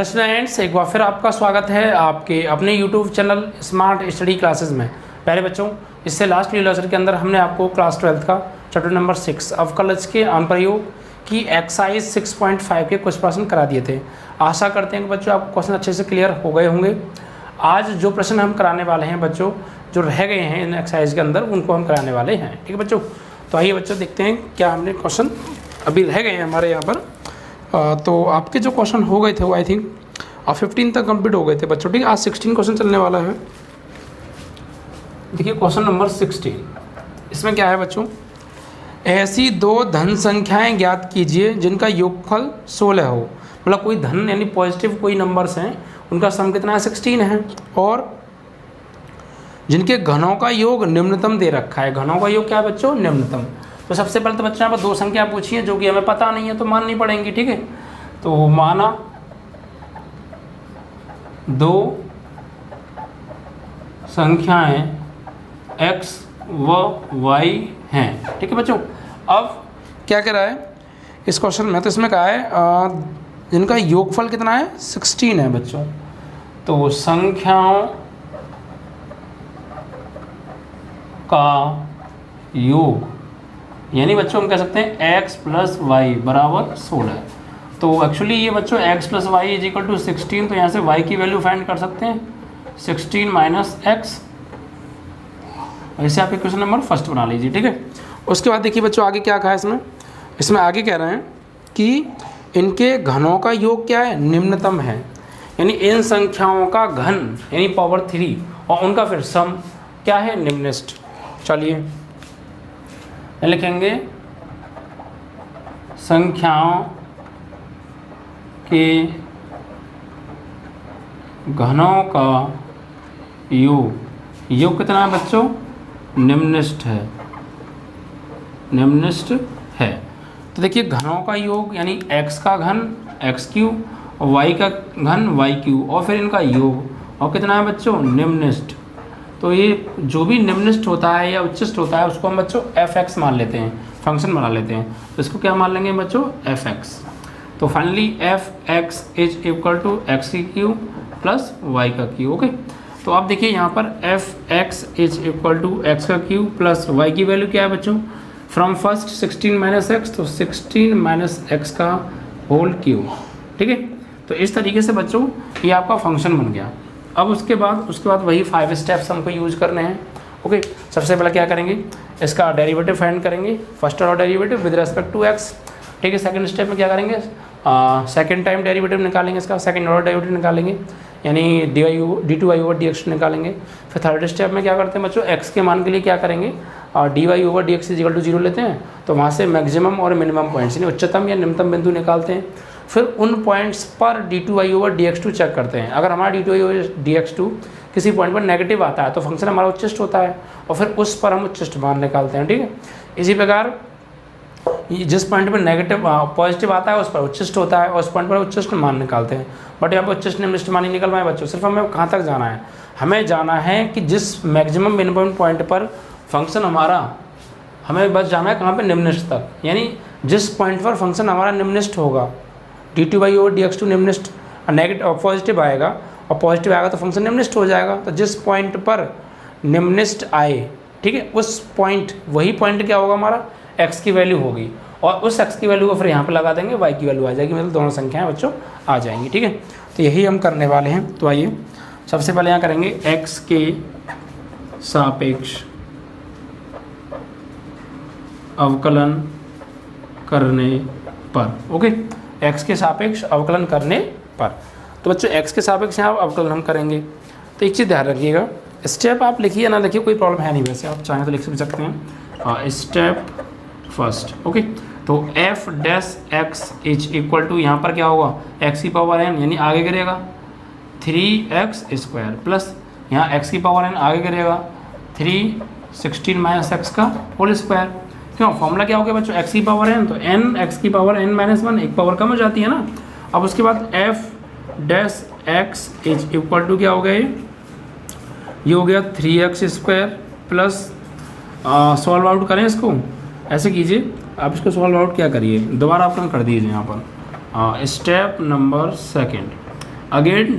Students, एक बार फिर आपका स्वागत है आपके अपने YouTube channel smart study classes में। पहले बच्चों, इससे लास्ट वीडियो लेक्चर के अंदर हमने आपको क्लास 12 का चैप्टर नंबर 6 अवकलज के अनुप्रयोग की एक्सरसाइज 6.5 के कुछ प्रश्न करा दिए थे। आशा करते हैं कि बच्चों आपको क्वेश्चन अच्छे से क्लियर हो गए होंगे। आज जो प्रश्न हम कराने वाले हैं बच्चों, जो रह गए हैं इन एक्सरसाइज के अंदर, उनको हम कराने वाले हैं। ठीक है बच्चों, तो आइए बच्चों देखते हैं क्या हमने क्वेश्चन अभी रह गए हैं हमारे यहाँ पर। तो आपके जो क्वेश्चन हो गए थे वो आई थिंक 15 तक कंप्लीट हो गए थे बच्चों। ठीक है, आज 16 क्वेश्चन चलने वाला है। देखिए क्वेश्चन नंबर 16, इसमें क्या है बच्चों, ऐसी दो धन संख्याएं ज्ञात कीजिए जिनका योगफल 16 हो। मतलब कोई धन यानी पॉजिटिव कोई नंबर्स हैं, उनका सम कितना है 16 है, और जिनके घनों का योग निम्नतम दे रखा है। घनों का योग क्या है बच्चों, निम्नतम। तो सबसे पहले तो बच्चों यहाँ पर दो संख्या पूछी है जो कि हमें पता नहीं है तो माननी पड़ेंगी। ठीक है, तो माना दो संख्याएं x व y हैं। ठीक है बच्चों, अब क्या कह रहा है इस क्वेश्चन में, तो इसमें कहा है जिनका योगफल कितना है 16 है बच्चों। तो संख्याओं का योग यानी बच्चों हम कह सकते हैं x प्लस वाई बराबर 16। तो एक्चुअली ये बच्चों x plus y is equal to 16, तो यहाँ से y की वैल्यू फाइंड कर सकते हैं 16 माइनस एक्स। ऐसे आप क्वेश्चन नंबर फर्स्ट बना लीजिए। ठीक है, उसके बाद देखिए बच्चों आगे क्या कहा है इसमें आगे कह रहे हैं कि इनके घनों का योग क्या है, निम्नतम है। यानी इन संख्याओं का घन यानी पावर 3 और उनका फिर सम क्या है, निम्नस्ट। चलिए लिखेंगे संख्याओं के घनों का योग कितना है बच्चों, निम्नस्ट है। तो देखिए घनों का योग यानी x का घन x³ और y का घन y³ और फिर इनका योग और कितना है बच्चों, निम्नस्ट। तो ये जो भी निम्नस्ट होता है या उच्चस्त होता है उसको हम बच्चों fx मान लेते हैं, फंक्शन बना लेते हैं। तो इसको क्या मान लेंगे बच्चों, fx। तो finally fx is equal to x³ plus y का क्यू। ओके, तो आप देखिए यहाँ पर fx is equal to x का क्यू प्लस y की वैल्यू क्या है बच्चों, फ्रॉम फर्स्ट 16 माइनस एक्स, तो 16 माइनस एक्स का होल क्यू। ठीक है, तो इस तरीके से बच्चों ये आपका फंक्शन बन गया। अब उसके बाद वही 5 स्टेप्स हमको यूज करने हैं। ओके, सबसे पहले क्या करेंगे, इसका डेरिवेटिव फाइंड करेंगे, first order derivative with respect to x. ठीक है, सेकंड स्टेप में क्या करेंगे, सेकंड टाइम डेरिवेटिव निकालेंगे, इसका सेकंड ऑर्डर डेरिवेटिव निकालेंगे यानी dy ओवर dx निकालेंगे। फिर थर्ड स्टेप में क्या करते हैं बच्चों, x के मान के लिए क्या करेंगे, dy over dx equal to 0 लेते हैं। तो वहाँ से मैक्सिमम और मिनिमम पॉइंट्स यानी उच्चतम या निम्नतम बिंदु निकालते हैं। फिर उन पॉइंट्स पर dy ओवर dx2 चेक करते हैं। अगर हमारा dy ओवर dx2 किसी पॉइंट पर नेगेटिव आता है तो फंक्शन हमारा उच्चिष्ट होता है और फिर उस पर हम उच्चिष्ट मान निकालते हैं। ठीक है, इसी प्रकार जिस पॉइंट पर नेगेटिव पॉजिटिव आता है उस पर उच्चिष्ट होता है और उस पॉइंट पर उच्चिष्ट मान निकालते हैं। बट यहाँ पर उच्चिष्ट निम्नलिष्ट मान नहीं निकल पाए बच्चों। सिर्फ हमें कहाँ तक जाना है, हमें जाना है कि जिस मैक्सिमम मिनिमम पॉइंट पर फंक्शन हमारा, हमें बस जाना है कहाँ पे, निम्नलिष्ट तक। यानी जिस पॉइंट पर फंक्शन हमारा निम्नलिष्ट होगा, dy ओवर dx2 निम्नलिष्ट, नेगेटिव पॉजिटिव आएगा और पॉजिटिव आएगा तो फंक्शन निम्नलिष्ट हो जाएगा। तो जिस पॉइंट पर निम्नलिष्ट आए, ठीक है, उस पॉइंट वही पॉइंट क्या होगा हमारा, x की वैल्यू होगी और उस x की वैल्यू को फिर यहाँ पे लगा देंगे, y की वैल्यू आ जाएगी, मतलब दोनों संख्याएं बच्चों आ जाएंगी। ठीक है, तो यही हम करने वाले हैं। तो आइए सबसे पहले यहाँ करेंगे x के सापेक्ष अवकलन करने पर। ओके, x के सापेक्ष अवकलन करने पर। तो बच्चों x के सापेक्ष यहाँ अवकलन हम करेंगे। तो एक चीज़ ध्यान रखिएगा, स्टेप आप लिखिए ना लिखिए कोई प्रॉब्लम है नहीं, वैसे आप चाहें तो लिख भी सकते हैं। स्टेप फर्स्ट, ओके, तो f dash x is equal to यहाँ पर क्या होगा, x की पावर n यानी आगे करेगा 3x² प्लस यहाँ x की पावर n आगे करेगा 16 माइनस एक्स का होल स्क्वायर। क्यों, फॉर्मूला क्या हो गया बच्चों, x की पावर n, तो n x की पावर n माइनस 1, एक पावर कम हो जाती है ना। अब उसके बाद f dash x is equal to क्या हो गया, ये हो गया 3x² प्लस सॉल्व आउट करें इसको, ऐसे कीजिए आप इसको सॉल्व आउट क्या करिए, दोबारा आप कर दीजिए यहाँ पर step number second. Again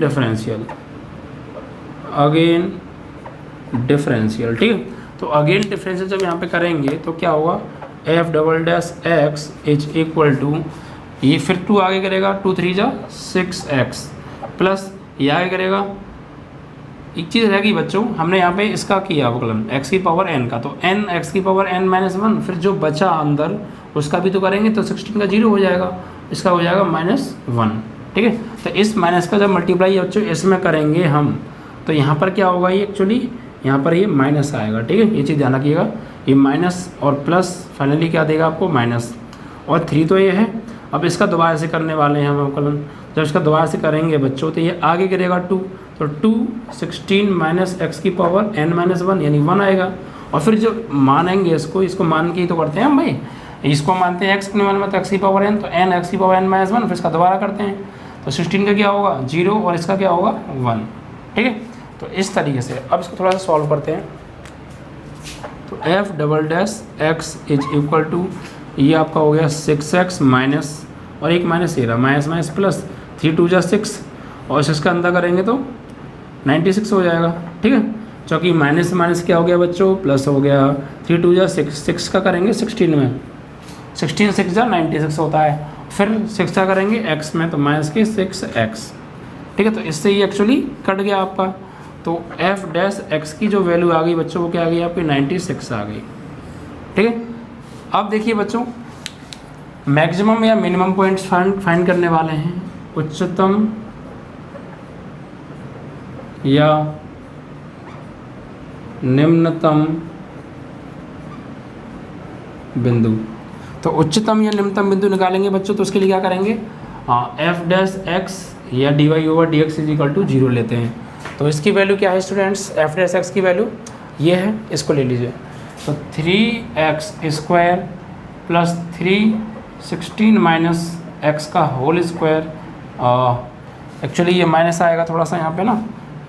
differential, ठीक है। तो अगेन डिफरेंशियल जब यहाँ पे करेंगे तो क्या होगा, f double dash x is equal to, ये फिर 2 आगे करेगा, 2 3 जा 6x प्लस ये आगे करेगा। एक चीज़ रहेगी बच्चों, हमने यहाँ पे इसका किया अवकलन x की पावर n का, तो n x की पावर n माइनस 1, फिर जो बचा अंदर उसका भी तो करेंगे, तो 16 का 0 हो जाएगा, इसका हो जाएगा -1, ठीक है। तो इस माइनस का जब मल्टीप्लाई बच्चों इसमें करेंगे हम, तो यहाँ पर क्या होगा, ये एक्चुअली यहाँ पर ये माइनस आएगा, ठीक है। ये चीज़ ध्यान रखिएगा, ये माइनस और प्लस फाइनली क्या देगा आपको, माइनस और 3 तो ये है। अब इसका दोबारा से करने वाले हैं हम अवकलन, जब इसका दोबारा से करेंगे बच्चों तो ये आगे करेगा 2, तो 2 16 माइनस एक्स की पावर n माइनस 1 यानी 1 आएगा। और फिर जो मानेंगे इसको मान के ही तो करते हैं हम भाई, इसको मानते हैं x के मान में एक्स की पावर n, तो n एक्स की पावर n माइनस 1, फिर इसका दोबारा करते हैं तो 16 का क्या होगा 0 और इसका क्या होगा 1, ठीक है। तो इस तरीके से अब इसको थोड़ा सा सॉल्व करते हैं। तो f double dash x is equal to, ये आपका हो गया 6x माइनस और एक माइनस ये रहा, माइनस माइनस प्लस 3 2 जा 6 और 6 का अंदर करेंगे तो 96 हो जाएगा, ठीक है। क्योंकि माइनस माइनस क्या हो गया बच्चों, प्लस हो गया, 3 2 जा 6, 6 का करेंगे 16 में, 16 6 जा 96 होता है, फिर 6 का करेंगे x में तो माइनस के 6x, ठीक है। तो इससे ये एक्चुअली कट गया आपका, तो f डैश x की जो वैल्यू आ गई बच्चों वो क्या आ गई आपकी 96 आ गई, ठीक है। अब देखिए बच्चों, मैक्सिमम या मिनिमम पॉइंट्स फाइंड करने वाले हैं, उच्चतम या निम्नतम बिंदु। तो उच्चतम या निम्नतम बिंदु निकालेंगे बच्चों, तो उसके लिए क्या करेंगे, एफ डैश एक्स या dy over d x is equal to 0 लेते हैं। तो इसकी वैल्यू क्या है स्टूडेंट्स, एफ डैश एक्स की वैल्यू ये है, इसको ले लीजिए। तो 3x² प्लस 316 माइनस एक्स का होल स्क्वायर, एक्चुअली ये माइनस आएगा थोड़ा सा यहाँ पे ना,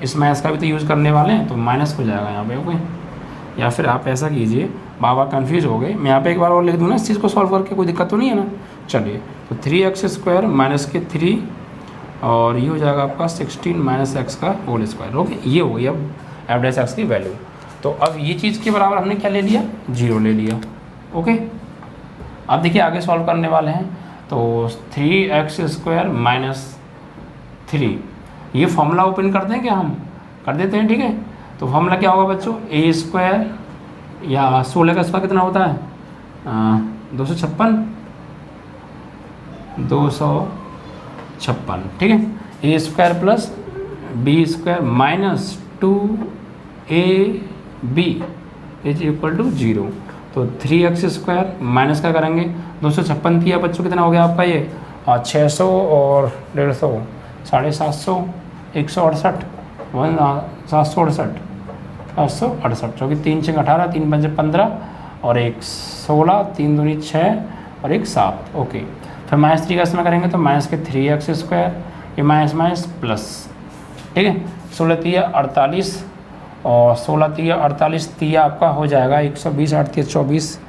इस माइनस का भी तो यूज़ करने वाले हैं तो माइनस हो जाएगा यहाँ पे, ओके। या फिर आप ऐसा कीजिए, बाबा कंफ्यूज हो गए, मैं यहाँ पे एक बार और लिख दूँ ना इस चीज़ को सॉल्व करके, कोई दिक्कत तो नहीं है ना। चलिए, तो 3x² माइनस के 3 और ये हो जाएगा आपका 16 माइनस एक्स का होल स्क्वायर, ओके। ये हो गई अब एफ डैश एक्स की वैल्यू। तो अब ये चीज़ के बराबर हमने क्या ले लिया, 0 ले लिया, ओके। अब देखिए आगे सॉल्व करने वाले हैं, तो 3x² माइनस 3, ये फॉर्मूला ओपन करते हैं क्या, हम कर देते हैं, ठीक है। तो फॉर्मूला क्या होगा बच्चों, a² या 16 का स्क्वायर कितना होता है 256, 256, ठीक है। a² plus b² minus 2ab is equal to 0। तो 3x² माइनस का करेंगे 256 किया बच्चों, कितना हो गया आपका ये 600 और 150, 750, 168, 768, 768, जो कि 3 6 18, 3 5 15 और 1 16, 3 दूनी 6 और 1 7, ओके। फिर माइनस 3 का इसमें करेंगे तो माइनस के 3x², ये माइनस माइनस प्लस, ठीक है। 16 3 48 और 16 3 48 3 आपका हो जाएगा 120, 8 3 24,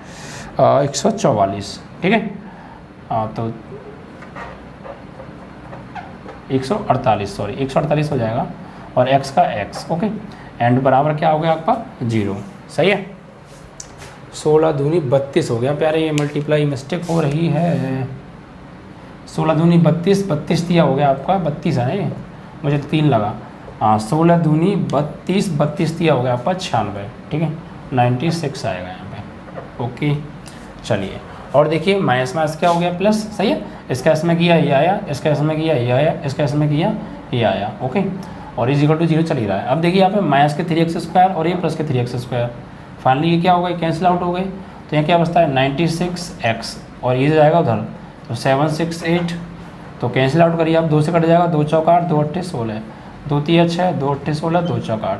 144, ठीक है। तो 148 हो जाएगा और x का x, ओके। एंड बराबर क्या हो गया आपका 0, सही है। 16 दूनी 32 हो गया प्यारे, ये मल्टीप्लाई मिस्टेक हो रही है। 16 दूनी 32, 32 दिया हो गया आपका 32 है ना, ये मुझे 3 लगा। 16 दूनी 32, 32 दिया हो गया आपका 96, ठीक है। 96 आएगा यहाँ पे, ओके। चलिए और देखिए माइनस माइनस क्या हो गया प्लस, सही है। इसका इसमें किया ये आया, इसका इसमें किया ये आया, इसका इसमें किया ये आया, ओके। और इज इक्वल टू 0 चल ही रहा है। अब देखिए यहाँ पे माइनस के 3x² और ये प्लस के 3x², फाइनली ये क्या हो गए, कैंसिल आउट हो गए। तो यहाँ क्या बचता है 96x और ये जाएगा उधर, तो 768, तो कैंसिल आउट करिए आप, 2 से कट जाएगा, 2 चौक 8, 2 8 16, 2 3 6, 2 8 16, 2 चौक 8,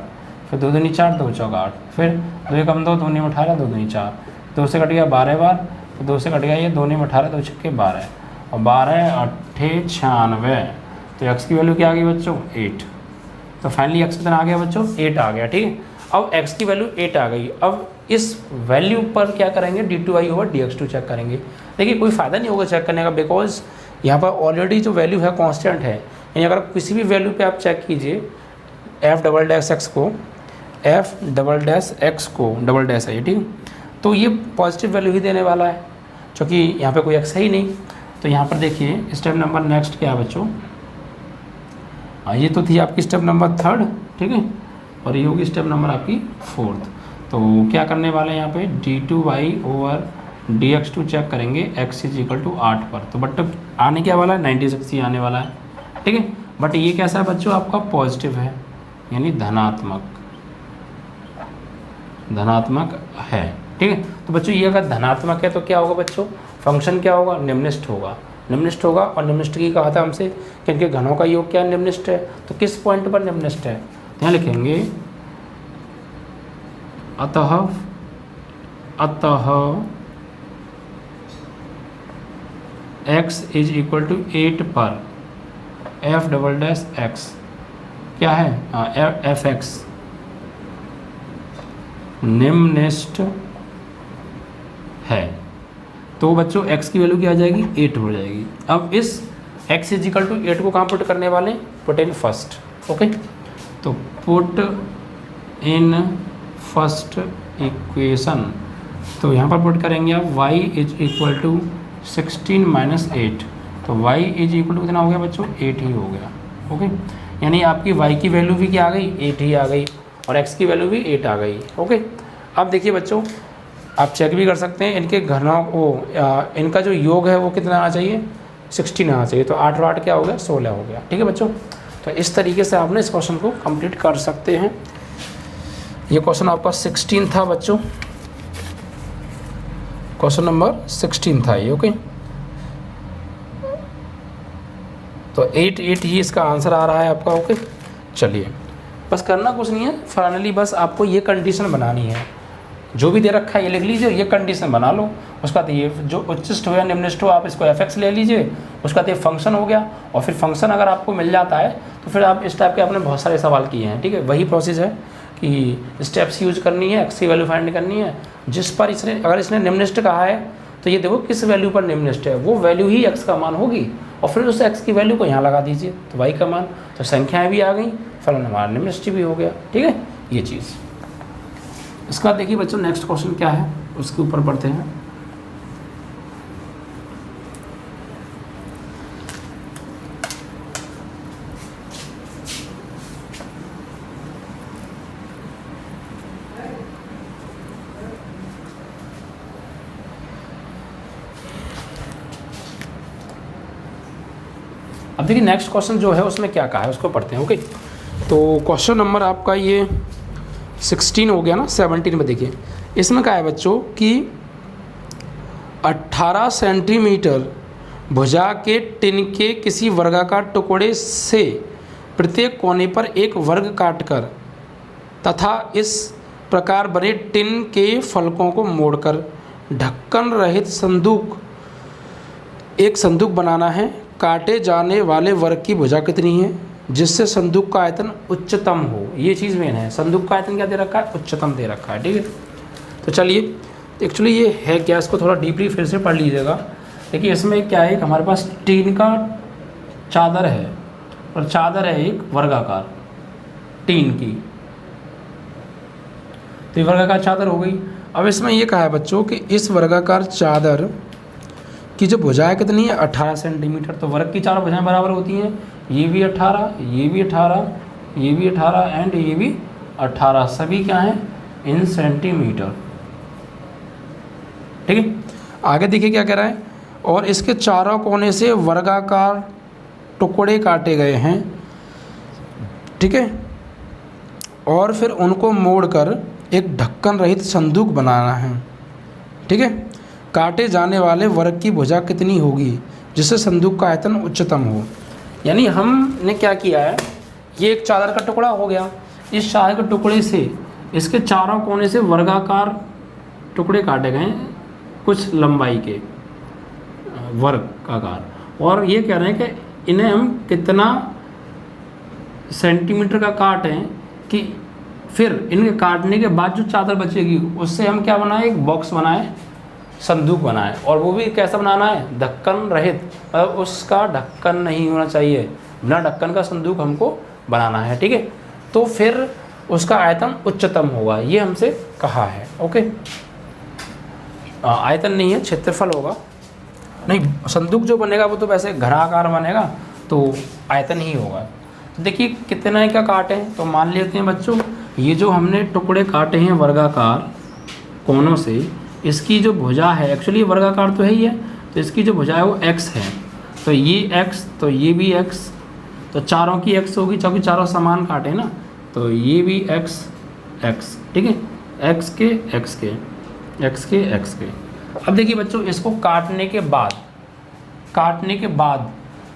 फिर 2 दूनी 4, 2 चौक 8, फिर 2 1 2, 2 9 18, 2 दूनी 4, 2 से कट गया 12 बार, तो 2 से कट गया ये 2 9 18, 2 छक्के 12 और 12 8 96, तो x की वैल्यू क्या आ गई बच्चों 8। तो फाइनली x कितना आ गया बच्चों 8 आ गया, ठीक है। अब x की वैल्यू 8 आ गई, अब इस वैल्यू पर क्या करेंगे d2i ओवर dx2 चेक करेंगे। देखिए कोई फ़ायदा नहीं होगा चेक करने का, बिकॉज यहाँ पर ऑलरेडी जो वैल्यू है कांस्टेंट है, यानी अगर किसी भी वैल्यू पे आप चेक कीजिए एफ डबल डैश एक्स को, एफ डबल डैश एक्स को, डबल डैश है ये, ठीक, तो ये पॉजिटिव वैल्यू ही देने वाला है, क्योंकि यहाँ पे कोई एक्स है ही नहीं। तो यहाँ पर देखिए स्टेप नंबर नेक्स्ट क्या है बच्चों, ये तो थी आपकी स्टेप नंबर 3, ठीक है, और ये होगी स्टेप नंबर आपकी 4। तो क्या करने वाले हैं यहाँ पे d2y ओवर dx2 चेक करेंगे x इज इक्वल टू 8 पर। तो बट आने क्या वाला है 96 ही आने वाला है, ठीक है। बट ये कैसा है बच्चों, आपका पॉजिटिव है, यानी धनात्मक है, ठीक है। तो बच्चों ये अगर धनात्मक है तो क्या होगा बच्चों, फंक्शन क्या होगा, निम्नलिखित होगा। और निम्नलिखित की कहा था हमसे कि इनके घनों का योग क्या निम्नलिखित है, तो किस पॉइंट पर निम्नलिखित है, यहाँ लिखेंगे अतः x इज इक्वल टू 8 पर f डबल डैश x क्या है, एफ एक्स निम्नलिखित है। तो बच्चों x की वैल्यू क्या आ जाएगी, 8 हो जाएगी। अब इस x इज इक्वल टू 8 को कहाँ पुट करने वाले, पुट इन फर्स्ट, ओके। तो पुट इन फर्स्ट इक्वेशन, तो यहाँ पर पुट करेंगे आप y is equal to 16 minus 8, तो y इज इक्वल टू कितना हो गया बच्चों, 8 ही हो गया, ओके। यानी आपकी y की वैल्यू भी क्या आ गई, 8 ही आ गई, और x की वैल्यू भी 8 आ गई, ओके। अब देखिए बच्चों आप चेक भी कर सकते हैं इनके घनों को, इनका जो योग है वो कितना आना चाहिए, 16 आना चाहिए। तो 8 और 8 क्या हो गया, 16 हो गया, ठीक है बच्चों। तो इस तरीके से आपने इस क्वेश्चन को कंप्लीट कर सकते हैं। ये क्वेश्चन आपका 16 था बच्चों, क्वेश्चन नंबर 16 था ये, ओके। तो 8 ही इसका आंसर आ रहा है आपका, ओके। चलिए बस करना कुछ नहीं है, फाइनली बस आपको ये कंडीशन बनानी है, जो भी दे रखा है ये लिख लीजिए, ये कंडीशन बना लो। उसका तो ये जो उच्चिष्ट हो या निम्नलिखित हो आप इसको f(x) ले लीजिए, उसका तो ये फंक्शन हो गया। और फिर फंक्शन अगर आपको मिल जाता है तो फिर आप इस टाइप के आपने बहुत सारे सवाल किए हैं, ठीक है। वही प्रोसेस है कि स्टेप्स यूज करनी है, x की वैल्यू फाइंड करनी है, जिस पर इसने अगर इसने निम्नलिखित कहा है तो ये देखो किस वैल्यू पर निम्नलिखित है, वो वैल्यू ही x का मान होगी, और फिर उस x की वैल्यू को यहाँ लगा दीजिए तो y का मान, तो संख्याएँ भी आ गई, फलन हमारा निम्नलिखित भी हो गया, ठीक है, ये चीज़। इसके बाद देखिए बच्चों नेक्स्ट क्वेश्चन क्या है, उसके ऊपर पढ़ते हैं। अब देखिए नेक्स्ट क्वेश्चन जो है उसमें क्या कहा है उसको पढ़ते हैं, ओके। तो क्वेश्चन नंबर आपका ये 16 हो गया ना, 17 में देखिए इसमें क्या है बच्चों कि 18 सेंटीमीटर भुजा के टिन के किसी वर्गाकार टुकड़े से प्रत्येक कोने पर एक वर्ग काटकर तथा इस प्रकार बने टिन के फलकों को मोड़कर ढक्कन रहित एक संदूक बनाना है। काटे जाने वाले वर्ग की भुजा कितनी है जिससे संदूक का आयतन उच्चतम हो, ये चीज़ मेन है। संदूक का आयतन क्या दे रखा है, उच्चतम दे रखा है, ठीक है। तो चलिए एक्चुअली ये है क्या, इसको थोड़ा डीपली फिर से पढ़ लीजिएगा। देखिए इसमें क्या है, हमारे पास टीन का चादर है और चादर है एक वर्गाकार टीन की, तो ये वर्गाकार चादर हो गई। अब इसमें ये कहा है बच्चों कि इस वर्गाकार चादर की जो भुजाएं कितनी है 18 सेंटीमीटर, तो वर्ग की चारों भुजाएं बराबर होती हैं, ये भी 18, ये भी 18, ये भी 18 एंड ये भी 18, सभी क्या हैं इन सेंटीमीटर, ठीक है। आगे देखिए क्या कह रहा है, और इसके चारों कोने से वर्गाकार टुकड़े काटे गए हैं, ठीक है, और फिर उनको मोड़कर एक ढक्कन रहित संदूक बनाना है, ठीक है। काटे जाने वाले वर्ग की भुजा कितनी होगी जिससे संदूक का आयतन उच्चतम हो। यानी हमने क्या किया है, ये एक चादर का टुकड़ा हो गया, इस चादर के टुकड़े से इसके चारों कोने से वर्गाकार टुकड़े काटे गए कुछ लंबाई के वर्ग का आकार, और ये कह रहे हैं कि इन्हें हम कितना सेंटीमीटर का काटें कि फिर इनके काटने के बाद जो चादर बचेगी उससे हम क्या बनाएं, एक बॉक्स बनाएं, संदूक बनाएं, और वो भी कैसा बनाना है, ढक्कन रहित, मतलब उसका ढक्कन नहीं होना चाहिए, बिना ढक्कन का संदूक हमको बनाना है, ठीक है। तो फिर उसका आयतन उच्चतम होगा, ये हमसे कहा है, ओके। आयतन नहीं है, क्षेत्रफल होगा। नहीं, संदूक जो बनेगा वो तो वैसे घनाकार बनेगा, तो आयतन ही होगा। तो देखिए कितने का काटे हैं, तो मान लेते हैं बच्चों ये जो हमने टुकड़े काटे हैं वर्गाकार कोनों से, इसकी जो भुजा है, एक्चुअली वर्गाकार तो है ही है, तो इसकी जो भुजा है वो x है, तो ये x, तो ये भी x, तो चारों की x होगी क्योंकि चारों समान काटे ना, तो ये भी x x, ठीक है, x के x के x के x के। अब देखिए बच्चों इसको काटने के बाद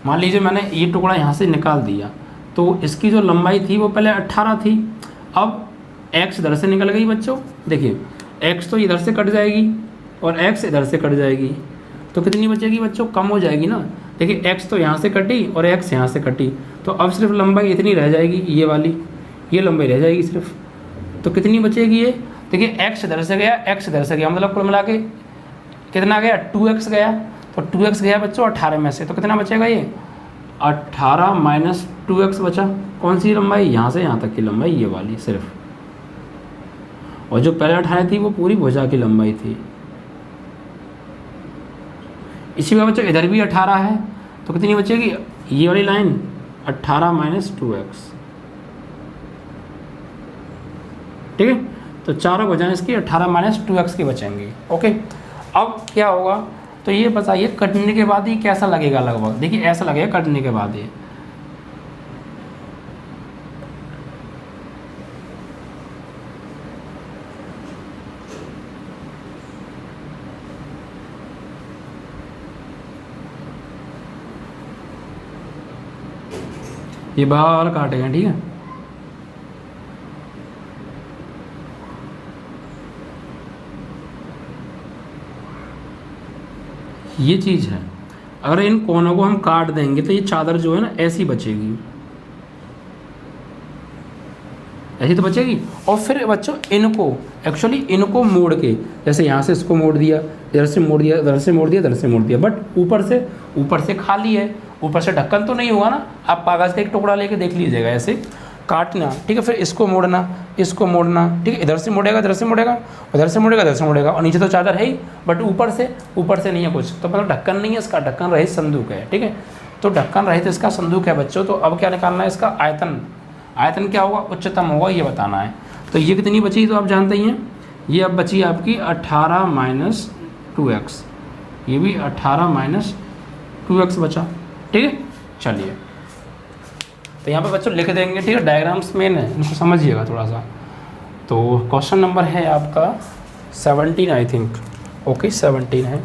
मान लीजिए मैंने ये टुकड़ा यहाँ से निकाल दिया, तो इसकी जो लंबाई थी वो पहले 18 थी, अब x इधर से निकल गई बच्चों, देखिए x तो इधर से कट जाएगी और x इधर से कट जाएगी, तो कितनी बचेगी बच्चों, कम हो जाएगी ना। देखिए x तो यहाँ से कटी और x यहाँ से कटी, तो अब सिर्फ लंबाई इतनी रह जाएगी, ये वाली, ये लंबाई रह जाएगी सिर्फ। तो कितनी बचेगी ये, देखिए x इधर से गया, x इधर से गया, मतलब कुल मिला के कितना गया, 2x गया, तो 2x गया बच्चों 18 में से, तो कितना बचेगा ये 18 माइनस 2x बचा। कौन सी लंबाई, यहाँ से यहाँ तक की लंबाई, ये वाली सिर्फ, और जो पहले 18 थी वो पूरी भुजा की लंबाई थी। इसी में बच्चों इधर भी 18 है, तो कितनी बचेगी ये वाली लाइन 18 माइनस 2x, ठीक है। तो चारों भुजाएं इसकी 18 माइनस 2x की बचेंगी, ओके। अब क्या होगा, तो ये बताइए कटने के बाद ये कैसा लगेगा, लगभग देखिए ऐसा लगेगा कटने के बाद ये बाल काटेगा, ठीक है। ये चीज़ है, अगर इन कोनों को हम काट देंगे तो ये चादर जो है ना ऐसी बचेगी, ऐसी तो बचेगी। और फिर बच्चों इनको एक्चुअली इनको मोड़ के, जैसे यहाँ से इसको मोड़ दिया, इधर से मोड़ दिया, इधर से मोड़ दिया, इधर से मोड़ दिया, बट ऊपर से खाली है, ऊपर से ढक्कन तो नहीं हुआ ना। आप कागज़ का एक टुकड़ा लेके देख लीजिएगा, ऐसे काटना, ठीक है। फिर इसको मोड़ना, ठीक है, इधर से मोड़ेगा, इधर से मोड़ेगा, उधर से मोड़ेगा, इधर से मोड़ेगा, और नीचे तो चादर है ही, बट ऊपर से नहीं है कुछ, तो मतलब ढक्कन नहीं है इसका, ढक्कन रहित संदूक है, ठीक है। तो ढक्कन रहित इसका संदूक है बच्चों। तो अब क्या निकालना है इसका आयतन, आयतन क्या होगा, उच्चतम होगा, ये बताना है। तो ये कितनी बची, तो आप जानते ही हैं, ये अब बची आपकी 18 माइनस 2x, ये भी 18 माइनस 2x बचा, ठीक है। चलिए तो यहाँ पे बच्चों लिख देंगे, ठीक है, डायग्राम्स मेन है, इनको समझिएगा थोड़ा सा। तो क्वेश्चन नंबर है आपका 17 आई थिंक, ओके 17 है,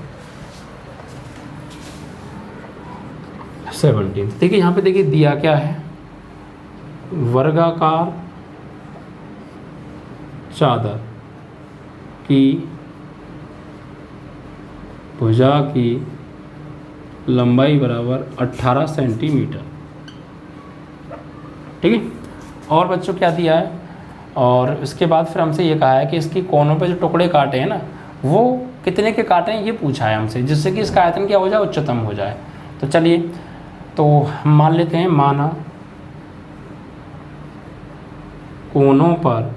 17। देखिए यहाँ पे देखिए दिया क्या है, वर्गाकार चादर की भुजा की लंबाई बराबर 18 सेंटीमीटर, ठीक है। और बच्चों क्या दिया है, और इसके बाद फिर हमसे ये कहा है कि इसकी कोनों पे जो टुकड़े काटे हैं ना वो कितने के काटे हैं, ये पूछा है हमसे, जिससे कि इसका आयतन क्या हो जाए, उच्चतम हो जाए। तो चलिए तो हम मान लेते हैं, माना कोनों पर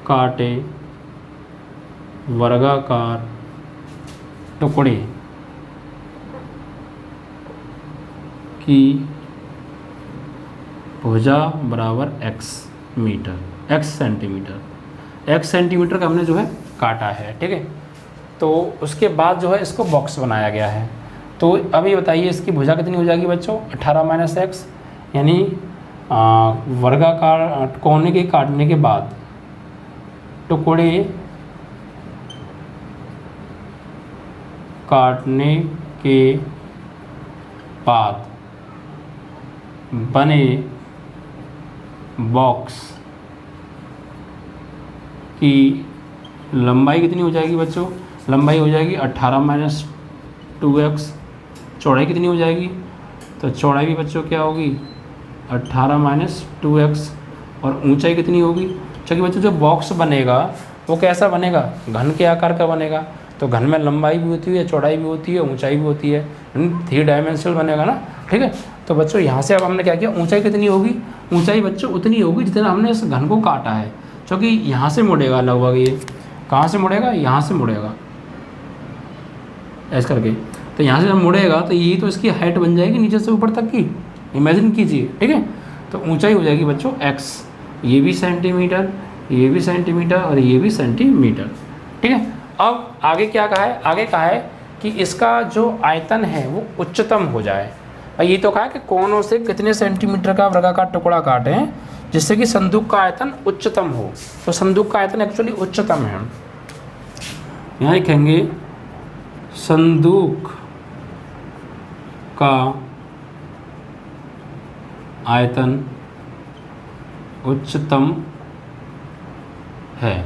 काटे वर्गाकार टुकड़े की भुजा बराबर x मीटर, x सेंटीमीटर का हमने जो है काटा है, ठीक है। तो उसके बाद जो है इसको बॉक्स बनाया गया है। तो अभी बताइए इसकी भुजा कितनी हो जाएगी बच्चों, 18 माइनस x, यानी वर्गाकार कोने के काटने के बाद टुकड़े काटने के बाद बने बॉक्स की लंबाई कितनी हो जाएगी बच्चों, लंबाई हो जाएगी 18 माइनस 2x। चौड़ाई कितनी हो जाएगी, तो चौड़ाई भी बच्चों क्या होगी 18 माइनस 2x। और ऊंचाई कितनी होगी, क्योंकि बच्चों जो बॉक्स बनेगा वो कैसा बनेगा, घन के आकार का बनेगा, तो घन में लंबाई भी होती है, चौड़ाई भी होती है, ऊंचाई भी होती है, 3 डायमेंशनल बनेगा ना। ठीक है, तो बच्चों यहाँ से अब हमने क्या किया, ऊंचाई कितनी होगी, ऊंचाई बच्चों उतनी होगी जितना हमने इस घन को काटा है, क्योंकि यहाँ से मुड़ेगा लगभग, ये कहाँ से मुड़ेगा, यहाँ से मुड़ेगा ऐसे करके, तो यहाँ से जब मुड़ेगा तो यही तो इसकी हाइट बन जाएगी नीचे से ऊपर तक की, इमेजिन कीजिए। ठीक है, तो ऊंचाई हो जाएगी बच्चों x, ये भी सेंटीमीटर, ये भी सेंटीमीटर और ये भी सेंटीमीटर। ठीक है, अब आगे क्या कहा है, आगे कहा है कि इसका जो आयतन है वो उच्चतम हो जाए। और ये तो कहा है कि कोनों से कितने सेंटीमीटर का वर्गाकार टुकड़ा काटें जिससे कि संदूक का आयतन उच्चतम हो। तो संदूक का आयतन एक्चुअली उच्चतम है, यहाँ लिखेंगे संदूक का आयतन उच्चतम है।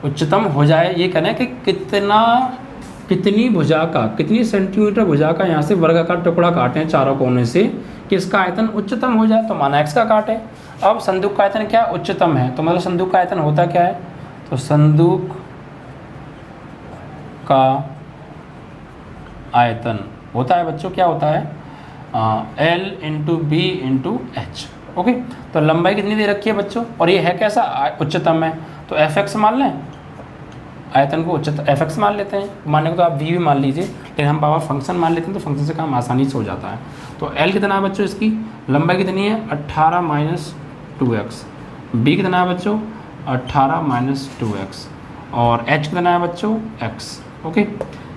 उच्चतम हो जाए ये कहना है कि कितनी भुजा का, कितनी सेंटीमीटर भुजा का यहाँ से वर्गाकार टुकड़ा काटें चारों कोने से कि इसका आयतन उच्चतम हो जाए, तो माना x का काटे। अब संदूक का आयतन क्या उच्चतम है, तो मतलब संदूक का आयतन होता क्या है, तो संदूक का आयतन होता है बच्चों, क्या होता है, L × B × H। ओके, तो लंबाई कितनी दे रखी है बच्चों, और ये है कैसा, उच्चतम है, तो Fx मान लें, आयतन को उच्चतम Fx मान लेते हैं, मानने को तो आप V भी मान लीजिए, लेकिन हम पावर फंक्शन मान लेते हैं तो फंक्शन से काम आसानी से हो जाता है। तो L कितना है बच्चों, इसकी लंबाई कितनी है 18 - 2x, B कितना है बच्चों 18 - 2x, और H कितना है बच्चों x। ओके,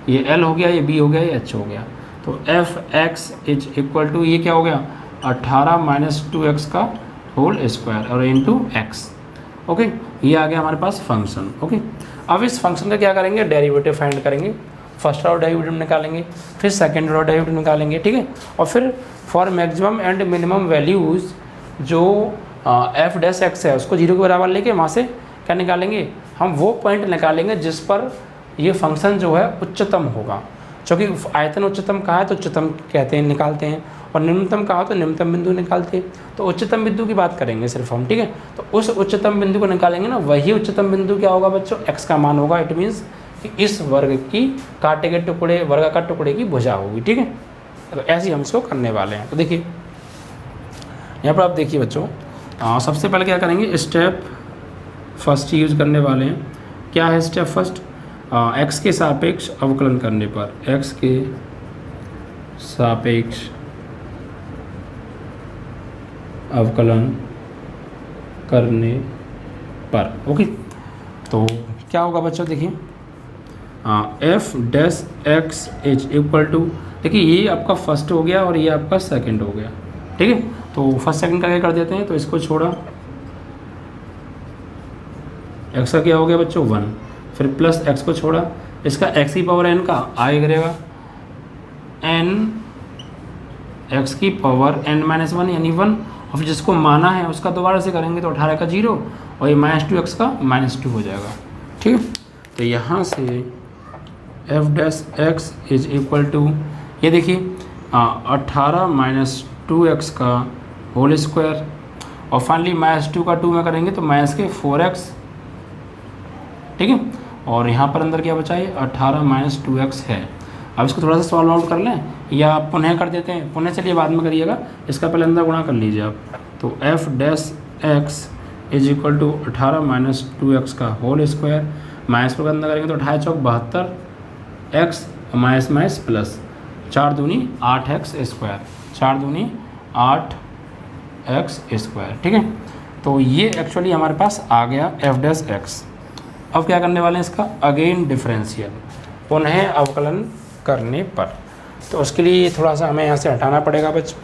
ये L हो गया, ये B हो गया, ये H हो गया, तो Fx = ये क्या हो गया 18 - 2x का होल स्क्वायर और इंटू x। ओके, ये आ गया हमारे पास फंक्शन। ओके, अब इस फंक्शन का क्या करेंगे, डेरिवेटिव फाइंड करेंगे, फर्स्ट ऑर्डर डेरिवेटिव निकालेंगे, फिर सेकंड ऑर्डर डेरिवेटिव निकालेंगे। ठीक है, और फिर for maximum and minimum values जो f' है उसको 0 के बराबर लेके वहाँ से क्या निकालेंगे, हम वो पॉइंट निकालेंगे जिस पर ये फंक्शन जो है उच्चतम होगा, क्योंकि आयतन उच्चतम कहा है तो उच्चतम कहते हैं, निकालते हैं, और निम्नतम कहा तो निम्नतम बिंदु निकालते हैं। तो उच्चतम बिंदु की बात करेंगे सिर्फ हम। ठीक है, तो उस उच्चतम बिंदु को निकालेंगे ना, वही उच्चतम बिंदु क्या होगा बच्चों, x का मान होगा। इट मीन्स कि इस वर्ग की काटे के टुकड़े, वर्गाकार टुकड़े की भुजा होगी। ठीक है, तो ऐसे ही हम इसको करने वाले हैं। तो देखिए यहाँ पर आप देखिए बच्चों, सबसे पहले क्या करेंगे, स्टेप फर्स्ट यूज करने वाले हैं। क्या है स्टेप फर्स्ट, x के सापेक्ष अवकलन करने पर, x के सापेक्ष अवकलन करने पर। ओके, तो क्या होगा बच्चों, देखिए f' h = देखिए ये आपका फर्स्ट हो गया और ये आपका सेकंड हो गया। ठीक है, तो फर्स्ट सेकंड का क्या कर देते हैं, तो इसको छोड़ा, x का क्या हो गया बच्चों 1, फिर प्लस x को छोड़ा, इसका x की पावर n का आए करेगा n x की पावर n - 1 यानी 1, और फिर जिसको माना है उसका दोबारा से करेंगे तो 18 का 0 और ये -2x का -2 हो जाएगा। ठीक है, तो यहाँ से f' = ये देखिए 18 - 2x का होल स्क्वायर, और फाइनली -2 का 2 में करेंगे तो -4x। ठीक है, और यहाँ पर अंदर क्या बचा है 18 - 2x है। अब इसको थोड़ा सा सॉल्व आउट कर लें या पुनः कर देते हैं, पुनः चलिए बाद में करिएगा, इसका पहले अंदर गुणा कर लीजिए आप। तो f' x = 18 - 2x का होल स्क्वायर, माइनस पर अंदर करेंगे तो 18 × 72 x माइनस प्लस 4 दूनी 8x स्क्वायर, 4 दूनी 8x स्क्वायर। ठीक है, तो ये एक्चुअली हमारे पास आ गया f' x। अब क्या करने वाले हैं इसका, अगेन डिफरेंशियल, पुनः अवकलन करने पर। तो उसके लिए थोड़ा सा हमें यहाँ से हटाना पड़ेगा बच्चों।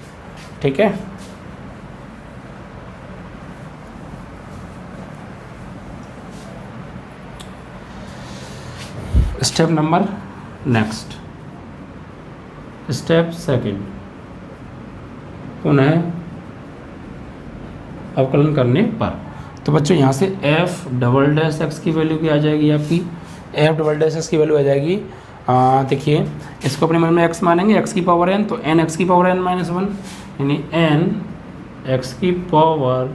ठीक है, step number next, step second, पुनः अवकलन करने पर। तो बच्चों यहाँ से f" की वैल्यू क्या आ जाएगी आपकी, f" की वैल्यू आ जाएगी, देखिए इसको अपने मन में x मानेंगे, x की पावर n, तो n x की पावर n - 1 यानी n x की पावर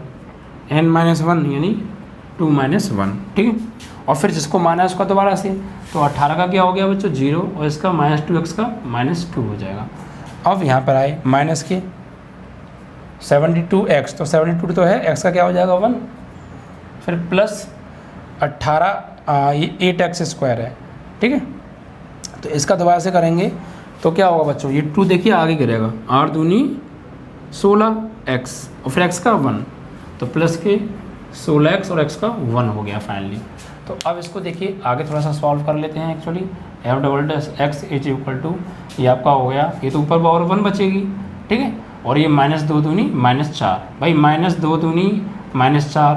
n - 1 यानी 2 माइनस 1, ठीक है। और फिर जिसको माना है उसका दोबारा से, तो 18 का क्या हो गया बच्चों 0 और इसका -2x का -2 हो जाएगा। अब यहाँ पर आए माइनस के 72x, तो 72 तो है, x का क्या हो जाएगा 1, फिर प्लस 18 ये 8x स्क्वायर है, ठीक है। तो इसका दोबारा से करेंगे तो क्या होगा बच्चों, ये 2 देखिए आगे गिरेगा, 8 दूनी 16x और फिर x का 1, तो प्लस के 16x और x का 1 हो गया फाइनली। तो अब इसको देखिए आगे थोड़ा सा सॉल्व कर लेते हैं। Actually f double dash x is equal to, ये आपका हो गया, ये तो ऊपर पावर 1 बचेगी, ठीक है, और ये -2 दूनी -4, भाई -2 दूनी -4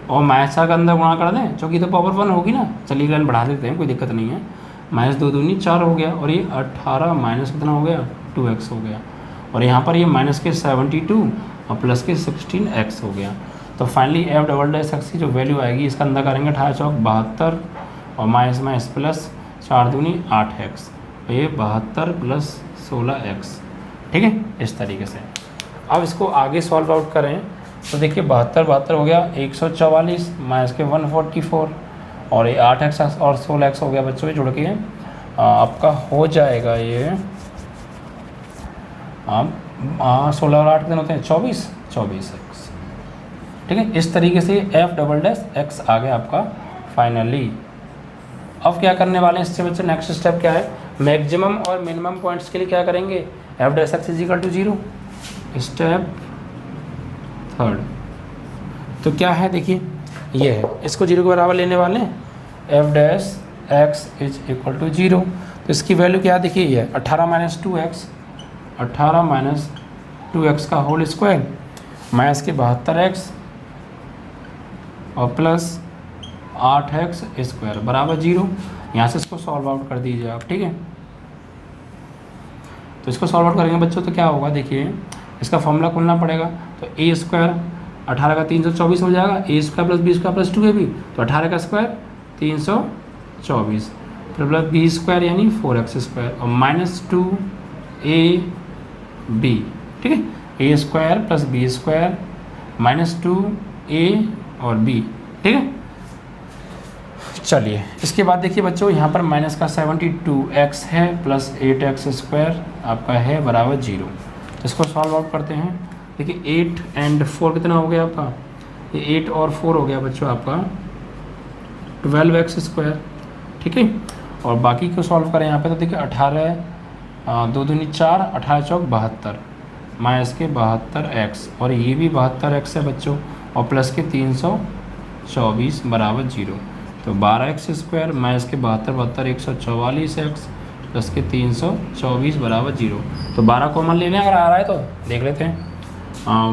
और -4 का अंदर गुणा कर दें, क्योंकि तो पावर 1 होगी ना, चलिए गन बढ़ा देते हैं, कोई दिक्कत नहीं है। -2 दूनी 4 हो गया और ये 18 माइनस कितना हो गया 2x हो गया, और यहाँ पर ये माइनस के 72 और प्लस के 16x हो गया। तो finally F double dash x की जो वैल्यू आएगी, इसका अंदर करेंगे 18 चौक 72 और माइनस प्लस 4 दूनी 8x, तो ये 72 प्लस 16x, ठीक है, इस तरीके से। अब इसको आगे सॉल्व आउट करें तो देखिए 72 हो गया 144 माइनस के 144 और ये 8x और 16x हो गया बच्चों, ये जुड़ के आपका हो जाएगा ये 16 और 8 दिन होते हैं 24x, ठीक है। इस तरीके से एफ डबल डैश एक्स आ गया आपका फाइनली। अब क्या करने वाले हैं इससे बच्चों, नेक्स्ट स्टेप क्या है, मैक्सिमम और मिनिमम पॉइंट्स के लिए क्या करेंगे, f dash x is equal to 0, step third. तो क्या है देखिए, ये है, इसको 0 के बराबर लेने वाले हैं, f dash x is equal to 0, तो इसकी वैल्यू क्या देखिए, ये 18 माइनस 2x, 18 माइनस 2x का होल स्क्वायर माइनस के 72x और प्लस 8x स्क्वायर बराबर 0। यहाँ से इसको सॉल्व आउट कर दीजिए आप, ठीक है। तो इसको सॉल्व आउट करेंगे बच्चों तो क्या होगा देखिए, इसका फॉर्मूला खोलना पड़ेगा, तो ए स्क्वायर 18 का 324 हो जाएगा, A square plus B square plus 2 है भी, तो 18 का स्क्वायर 324 फिर प्लस बी स्क्वायर यानी 4x स्क्वायर और -2ab, ठीक है, A square plus B square -2a और b, ठीक है। चलिए इसके बाद देखिए बच्चों, यहाँ पर माइनस का 72x है प्लस 8x स्क्वायर आपका है बराबर 0। इसको सॉल्व आउट करते हैं, देखिए 8 और 4 कितना हो गया आपका, ये 8 और 4 हो गया बच्चों आपका 12x स्क्वायर, ठीक है। और बाकी को सॉल्व करें यहाँ पे तो देखिए 18 2 दूनी 4, 18 चौक 72 माइनस के 72x और ये भी 72x है बच्चों और प्लस के 324 बराबर 0, तो 12x स्क्वायर माइनस के 72 144x प्लस के 324 बराबर 0। तो 12 कॉमन ले लें अगर आ रहा है तो देख लेते हैं,